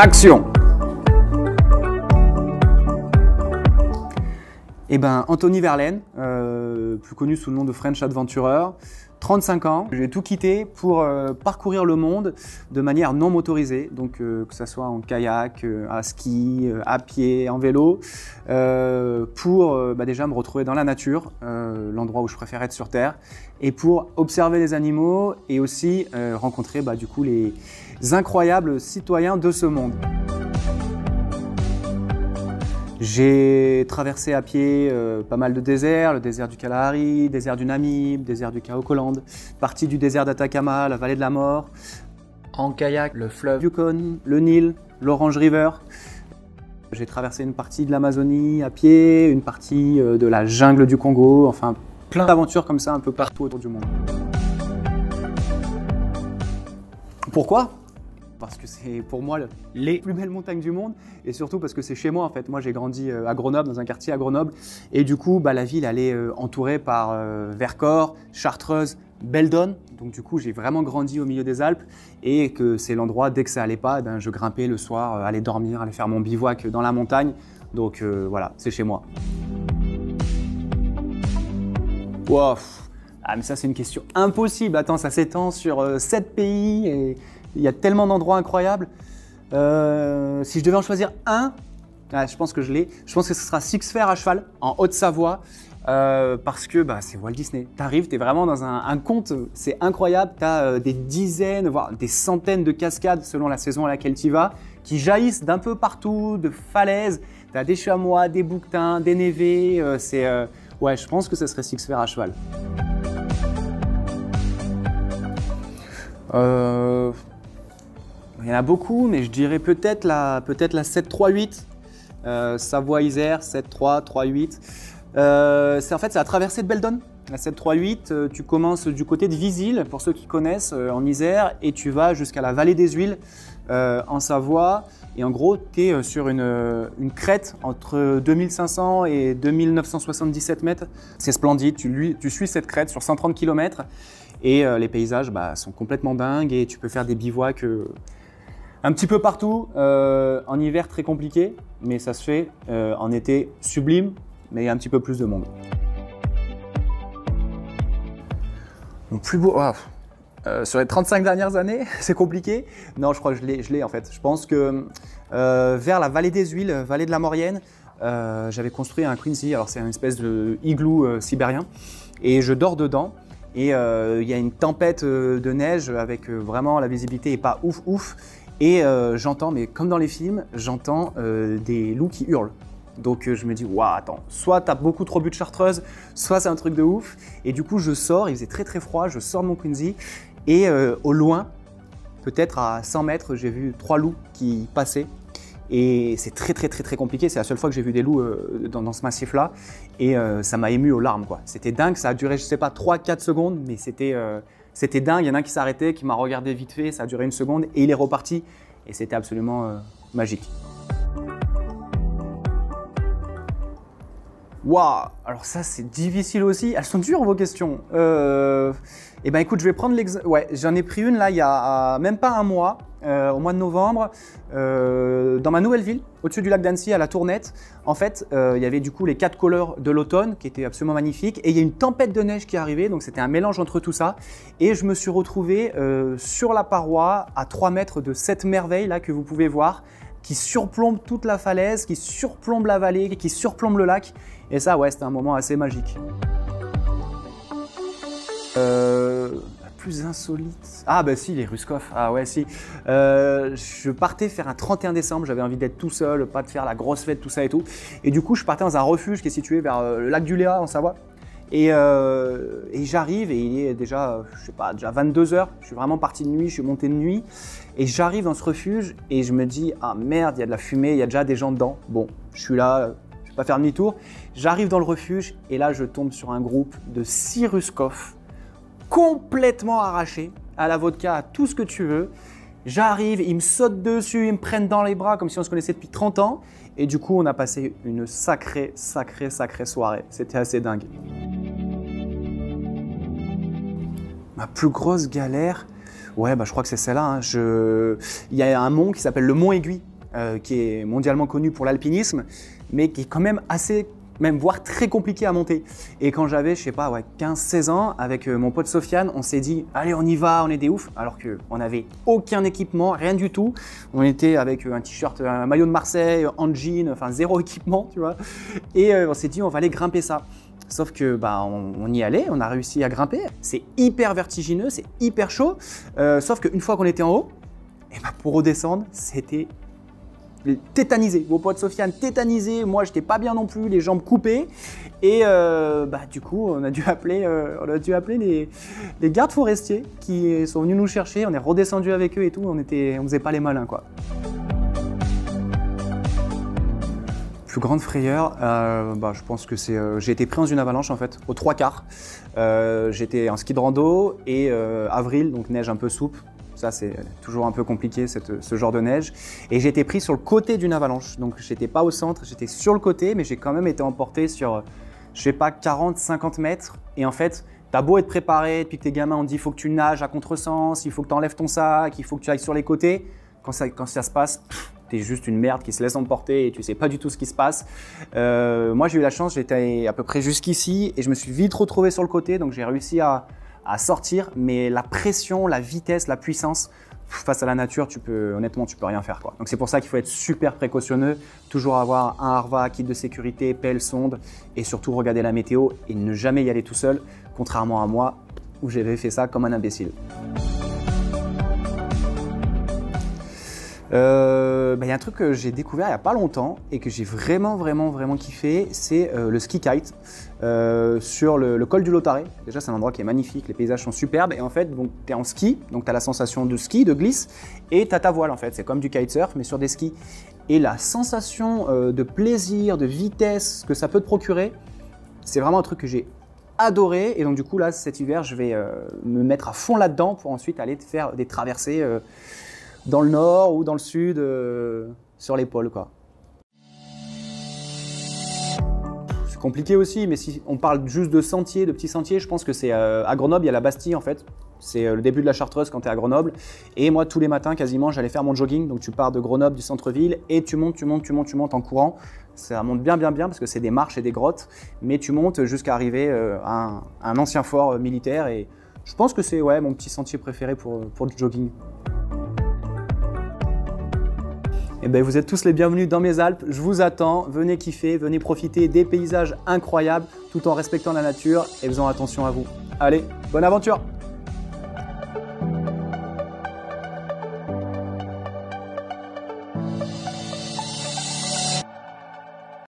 Action! Eh ben, Anthony Verlaine, plus connu sous le nom de French Adventurer, 35 ans. J'ai tout quitté pour parcourir le monde de manière non motorisée, donc que ce soit en kayak, à ski, à pied, en vélo, pour déjà me retrouver dans la nature, l'endroit où je préfère être sur Terre, et pour observer les animaux et aussi rencontrer du coup les incroyables citoyens de ce monde. J'ai traversé à pied pas mal de déserts, le désert du Kalahari, le désert du Namib, le désert du Kaokoland, partie du désert d'Atacama, la vallée de la mort, en kayak, le fleuve Yukon, le Nil, l'Orange River. J'ai traversé une partie de l'Amazonie à pied, une partie de la jungle du Congo, enfin plein d'aventures comme ça un peu partout autour du monde. Pourquoi ? Parce que c'est pour moi les plus belles montagnes du monde et surtout parce que c'est chez moi en fait. Moi j'ai grandi à Grenoble, dans un quartier à Grenoble et du coup la ville elle est entourée par Vercors, Chartreuse, Beldon. Donc du coup j'ai vraiment grandi au milieu des Alpes et que c'est l'endroit dès que ça allait pas, je grimpais le soir, aller dormir, aller faire mon bivouac dans la montagne. Donc voilà, c'est chez moi. Wow. Ah mais ça c'est une question impossible, attends ça s'étend sur 7 pays et il y a tellement d'endroits incroyables. Si je devais en choisir un, je pense que je l'ai. Je pense que ce sera Six Fers à cheval, en Haute-Savoie, parce que c'est Walt Disney. Tu arrives, tu es vraiment dans un conte, c'est incroyable. Tu as des dizaines, voire des centaines de cascades, selon la saison à laquelle tu vas, qui jaillissent d'un peu partout, de falaises. Tu as des chamois, des bouquetins, des névés. Ouais, je pense que ce serait Six Fers à cheval. Il y en a beaucoup, mais je dirais peut-être la 738, Savoie-Isère, 7338. C'est la traversée de Beldon. La 738, tu commences du côté de Visil, pour ceux qui connaissent, en Isère, et tu vas jusqu'à la vallée des Huiles, en Savoie. Et en gros, tu es sur une crête entre 2500 et 2977 mètres. C'est splendide, tu suis cette crête sur 130 km et les paysages sont complètement dingues et tu peux faire des bivouacs un petit peu partout. En hiver, très compliqué, mais ça se fait. En été, sublime, mais il y a un petit peu plus de monde. Mon plus beau... sur les 35 dernières années, c'est compliqué. Non, je crois que je l'ai en fait. Je pense que vers la vallée des Huiles, vallée de la Maurienne, j'avais construit un Quincy. Alors c'est une espèce de igloo sibérien et je dors dedans. Et il y a une tempête de neige avec vraiment la visibilité est pas ouf. Et j'entends, mais comme dans les films, j'entends des loups qui hurlent. Donc je me dis, waouh, attends, soit t'as beaucoup trop bu de chartreuse, soit c'est un truc de ouf. Et du coup, je sors, il faisait très froid, je sors de mon Quincy et au loin, peut-être à 100 mètres, j'ai vu 3 loups qui passaient. Et c'est très compliqué, c'est la seule fois que j'ai vu des loups dans ce massif-là. Et ça m'a ému aux larmes, quoi. C'était dingue, ça a duré, je sais pas, 3-4 secondes, mais c'était dingue. Il y en a un qui s'est arrêté, qui m'a regardé vite fait, ça a duré 1 seconde et il est reparti. Et c'était absolument magique. Waouh! Alors ça, c'est difficile aussi. Elles sont dures vos questions. Écoute, je vais prendre l'exemple. Ouais, j'en ai pris une là il y a même pas un mois, au mois de novembre, dans ma nouvelle ville, au-dessus du lac d'Annecy, à la Tournette. En fait, il y avait du coup les 4 couleurs de l'automne qui étaient absolument magnifiques. Et il y a une tempête de neige qui est arrivée, donc c'était un mélange entre tout ça. Et je me suis retrouvé sur la paroi, à 3 mètres de cette merveille là que vous pouvez voir, qui surplombe toute la falaise, qui surplombe la vallée, qui surplombe le lac. Et ça, ouais, c'était un moment assez magique. La plus insolite... Ah bah si, les Ruskov. Ah ouais, si. Je partais faire un 31 décembre, j'avais envie d'être tout seul, pas de faire la grosse fête, tout ça et tout. Et du coup, je partais dans un refuge qui est situé vers le lac du Léa, en Savoie. Et j'arrive et il est déjà, je sais pas, déjà 22 h. Je suis vraiment parti de nuit, je suis monté de nuit. Et j'arrive dans ce refuge et je me dis, ah merde, il y a de la fumée, il y a déjà des gens dedans. Bon, je suis là, je vais pas faire demi-tour. J'arrive dans le refuge et là, je tombe sur un groupe de 6 Ruskov complètement arrachés à la vodka, à tout ce que tu veux. J'arrive, ils me sautent dessus, ils me prennent dans les bras comme si on se connaissait depuis 30 ans. Et du coup, on a passé une sacrée soirée. C'était assez dingue. Ma plus grosse galère, ouais, je crois que c'est celle-là. Hein. Il y a un mont qui s'appelle le Mont Aiguille, qui est mondialement connu pour l'alpinisme, mais qui est quand même assez, même voire très compliqué à monter. Et quand j'avais, je sais pas, ouais, 15-16 ans, avec mon pote Sofiane, on s'est dit, allez, on y va, on est des oufs, alors qu'on n'avait aucun équipement, rien du tout. On était avec un t-shirt, un maillot de Marseille, en jean, enfin zéro équipement, tu vois. Et on s'est dit, on va aller grimper ça. Sauf que bah, on y allait, on a réussi à grimper. C'est hyper vertigineux, c'est hyper chaud. Sauf qu'une fois qu'on était en haut, et bah, pour redescendre, c'était tétanisé. Vos potes Sofiane tétanisé, moi j'étais pas bien non plus, les jambes coupées. Et bah, du coup, on a dû appeler les gardes forestiers qui sont venus nous chercher. On est redescendu avec eux et tout, on faisait pas les malins quoi. Plus grande frayeur, bah, je pense que c'est j'ai été pris dans une avalanche en fait, aux 3/4. J'étais en ski de rando et avril, donc neige un peu souple. Ça c'est toujours un peu compliqué ce genre de neige. Et j'ai été pris sur le côté d'une avalanche, donc j'étais pas au centre, j'étais sur le côté, mais j'ai quand même été emporté sur, je sais pas, 40-50 mètres. Et en fait, t'as beau être préparé, depuis que t'es gamin, on te dit il faut que tu nages à contresens, il faut que tu enlèves ton sac, il faut que tu ailles sur les côtés. Quand ça se passe, t'es juste une merde qui se laisse emporter et tu sais pas du tout ce qui se passe. Moi j'ai eu la chance, j'étais à peu près jusqu'ici et je me suis vite retrouvé sur le côté, donc j'ai réussi à sortir, mais la pression, la vitesse, la puissance, face à la nature, honnêtement, tu peux rien faire quoi. Donc c'est pour ça qu'il faut être super précautionneux, toujours avoir un harva, kit de sécurité, pelle, sonde et surtout regarder la météo et ne jamais y aller tout seul, contrairement à moi où j'avais fait ça comme un imbécile. Y a un truc que j'ai découvert il n'y a pas longtemps et que j'ai vraiment kiffé, c'est le ski kite sur le col du Lautaret. Déjà c'est un endroit qui est magnifique, les paysages sont superbes et en fait tu es en ski, donc tu as la sensation de ski, de glisse et tu as ta voile en fait, c'est comme du kitesurf mais sur des skis. Et la sensation de plaisir, de vitesse que ça peut te procurer, c'est vraiment un truc que j'ai adoré et donc du coup là cet hiver je vais me mettre à fond là-dedans pour ensuite aller faire des traversées dans le nord ou dans le sud, sur les pôles quoi. C'est compliqué aussi, mais si on parle juste de sentiers, de petits sentiers, je pense que c'est à Grenoble, il y a la Bastille en fait. C'est le début de la Chartreuse quand tu es à Grenoble. Et moi, tous les matins, quasiment, j'allais faire mon jogging. Donc tu pars de Grenoble, du centre-ville, et tu montes en courant. Ça monte bien parce que c'est des marches et des grottes. Mais tu montes jusqu'à arriver à un ancien fort militaire. Et je pense que c'est ouais, mon petit sentier préféré pour le jogging. Eh ben, vous êtes tous les bienvenus dans mes Alpes, je vous attends, venez kiffer, venez profiter des paysages incroyables tout en respectant la nature et faisant attention à vous. Allez, bonne aventure!